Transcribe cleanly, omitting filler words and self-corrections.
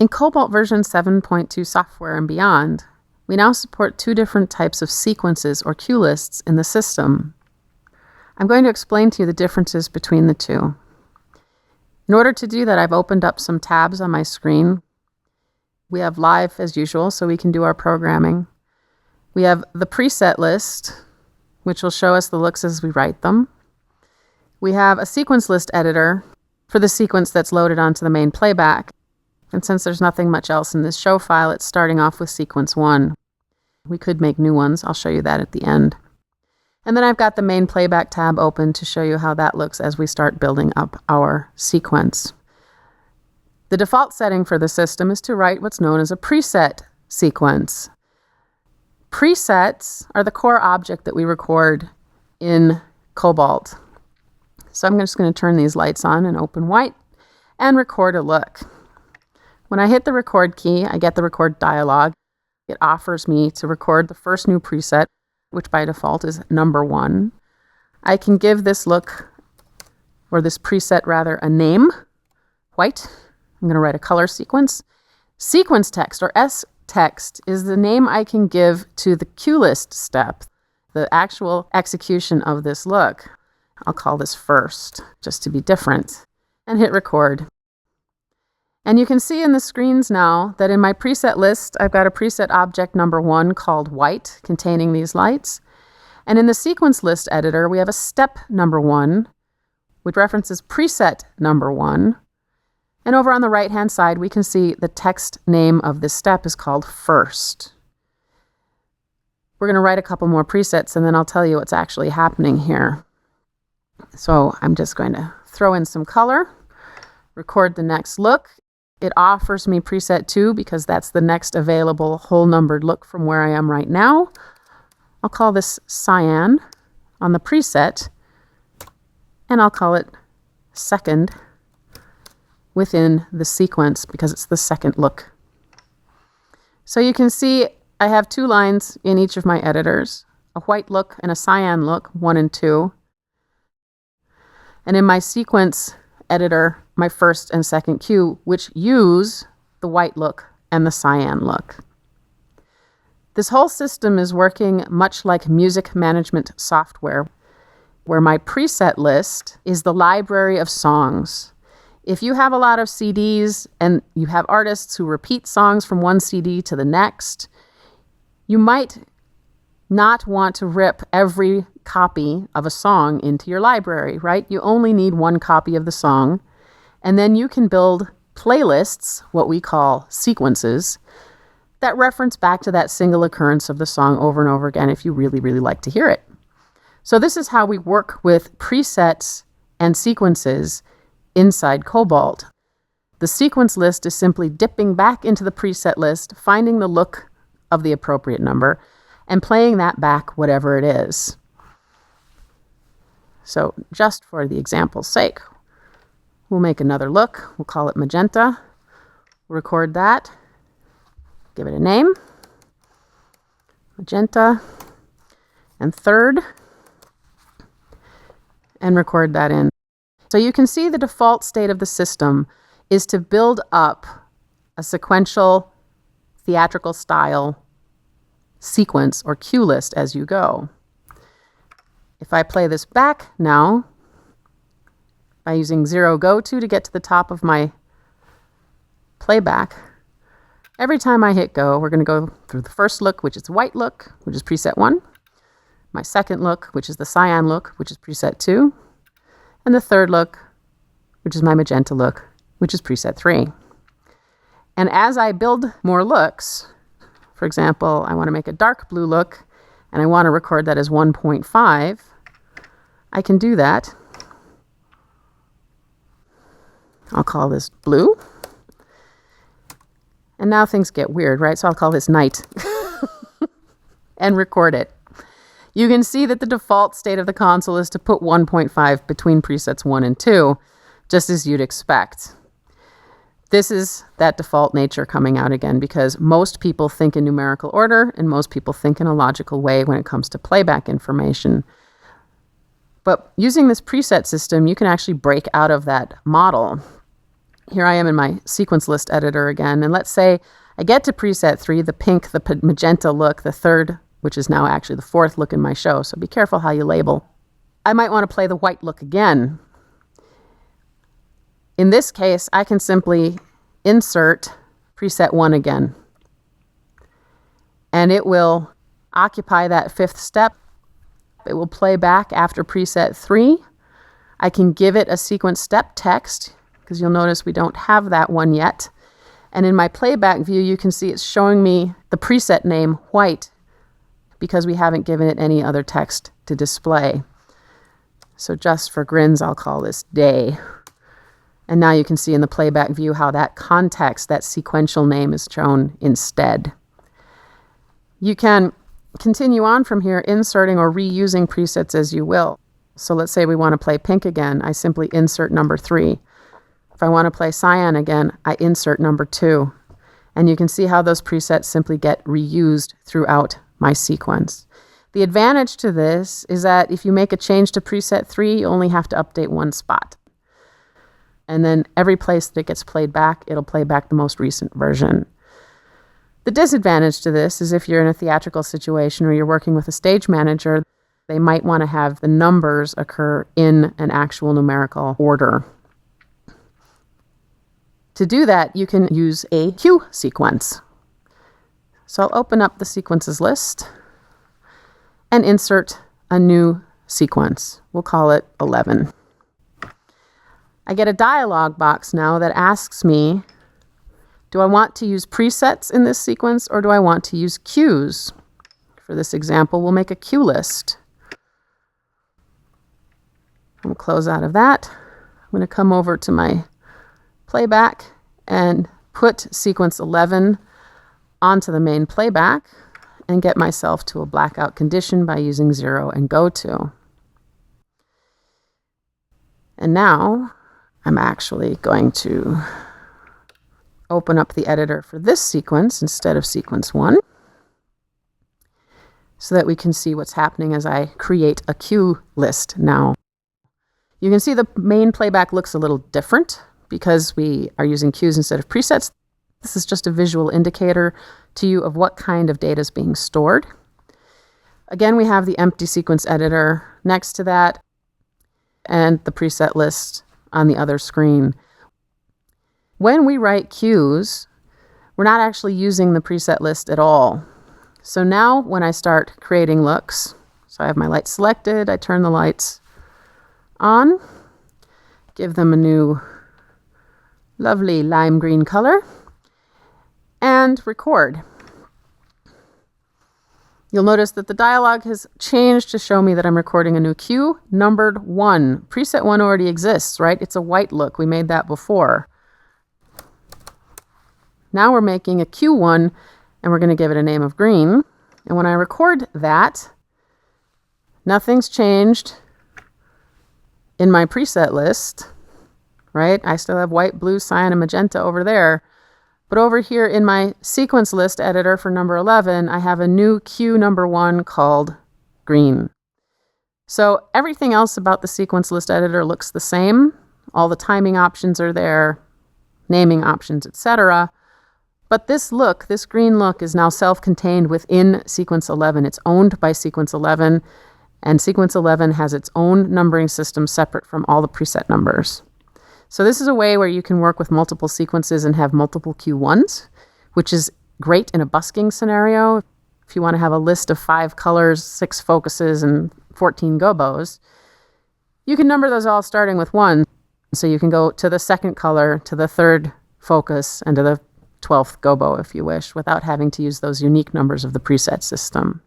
In Cobalt version 7.2 software and beyond, we now support two different types of sequences or cue lists in the system. I'm going to explain to you the differences between the two. In order to do that, I've opened up some tabs on my screen. We have live as usual, so we can do our programming. We have the preset list, which will show us the looks as we write them. We have a sequence list editor for the sequence that's loaded onto the main playback. And since there's nothing much else in this show file, it's starting off with sequence 1. We could make new ones. I'll show you that at the end. And then I've got the main playback tab open to show you how that looks as we start building up our sequence. The default setting for the system is to write what's known as a preset sequence. Presets are the core object that we record in Cobalt. So I'm just going to turn these lights on and open white and record a look. When I hit the record key, I get the record dialog. It offers me to record the first new preset, which by default is number 1. I can give this look, or this preset rather, a name, white. I'm going to write a color sequence. Sequence text, or S text, is the name I can give to the cue list step, the actual execution of this look. I'll call this first, just to be different, and hit record. And you can see in the screens now that in my preset list, I've got a preset object number 1 called white, containing these lights. And in the sequence list editor, we have a step number 1, which references preset number 1. And over on the right-hand side, we can see the text name of this step is called first. We're going to write a couple more presets, and then I'll tell you what's actually happening here. So I'm just going to throw in some color, record the next look. It offers me preset 2 because that's the next available whole numbered look from where I am right now. I'll call this cyan on the preset, and I'll call it second within the sequence because it's the second look. So you can see I have 2 lines in each of my editors, a white look and a cyan look, 1 and 2. And in my sequence editor, my first and second cue, which use the white look and the cyan look. This whole system is working much like music management software, where my preset list is the library of songs. If you have a lot of CDs and you have artists who repeat songs from one CD to the next, you might not want to rip every copy of a song into your library, right? You only need one copy of the song, and then you can build playlists, what we call sequences, that reference back to that single occurrence of the song over and over again if you really, really like to hear it. So this is how we work with presets and sequences inside Cobalt. The sequence list is simply dipping back into the preset list, finding the look of the appropriate number, and playing that back whatever it is. So just for the example's sake, we'll make another look. We'll call it magenta. Record that. Give it a name. Magenta. And third. And record that in. So you can see the default state of the system is to build up a sequential theatrical style sequence or cue list as you go. If I play this back now by using 0 go to get to the top of my playback, every time I hit go, we're going to go through the first look, which is white look, which is preset 1, my second look, which is the cyan look, which is preset 2, and the third look, which is my magenta look, which is preset 3. And as I build more looks, for example, I want to make a dark blue look, and I want to record that as 1.5, I can do that. I'll call this blue. And now things get weird, right? So I'll call this night and record it. You can see that the default state of the console is to put 1.5 between presets 1 and 2, just as you'd expect. This is that default nature coming out again because most people think in numerical order and most people think in a logical way when it comes to playback information. But using this preset system, you can actually break out of that model. Here I am in my sequence list editor again, and let's say I get to preset 3, the pink, the magenta look, the third, which is now actually the fourth look in my show, so be careful how you label. I might want to play the white look again. In this case, I can simply insert preset 1 again, and it will occupy that 5th step. It will play back after preset 3. I can give it a sequence step text, because you'll notice we don't have that one yet. And in my playback view, you can see it's showing me the preset name white, because we haven't given it any other text to display. So just for grins, I'll call this day. And now you can see in the playback view how that context, that sequential name, is shown instead. You can continue on from here, inserting or reusing presets as you will. So let's say we want to play pink again. I simply insert number 3. If I want to play cyan again, I insert number 2. And you can see how those presets simply get reused throughout my sequence. The advantage to this is that if you make a change to preset 3, you only have to update one spot. And then every place that it gets played back, it'll play back the most recent version. The disadvantage to this is if you're in a theatrical situation or you're working with a stage manager, they might want to have the numbers occur in an actual numerical order. To do that, you can use a cue sequence. So I'll open up the sequences list and insert a new sequence. We'll call it 11. I get a dialog box now that asks me, do I want to use presets in this sequence or do I want to use cues? For this example, we'll make a cue list. We'll close out of that. I'm going to come over to my playback and put sequence 11 onto the main playback and get myself to a blackout condition by using 0 and go to. And now I'm actually going to open up the editor for this sequence instead of sequence 1 so that we can see what's happening as I create a cue list now. You can see the main playback looks a little different because we are using cues instead of presets. This is just a visual indicator to you of what kind of data is being stored. Again, we have the empty sequence editor next to that and the preset list on the other screen. When we write cues, we're not actually using the preset list at all. So now when I start creating looks, so I have my lights selected, I turn the lights on, give them a new lovely lime green color, and record. You'll notice that the dialog has changed to show me that I'm recording a new cue, numbered 1. Preset 1 already exists, right? It's a white look. We made that before. Now we're making a cue 1, and we're going to give it a name of green. And when I record that, nothing's changed in my preset list, right? I still have white, blue, cyan, and magenta over there. But over here in my sequence list editor for number 11, I have a new cue number 1 called green. So everything else about the sequence list editor looks the same. All the timing options are there, naming options, etc. But this look, this green look, is now self-contained within sequence 11. It's owned by sequence 11, and sequence 11 has its own numbering system separate from all the preset numbers. So this is a way where you can work with multiple sequences and have multiple cue 1s, which is great in a busking scenario. If you want to have a list of 5 colors, 6 focuses, and 14 gobos, you can number those all starting with 1. So you can go to the 2nd color, to the 3rd focus, and to the 12th gobo if you wish, without having to use those unique numbers of the preset system.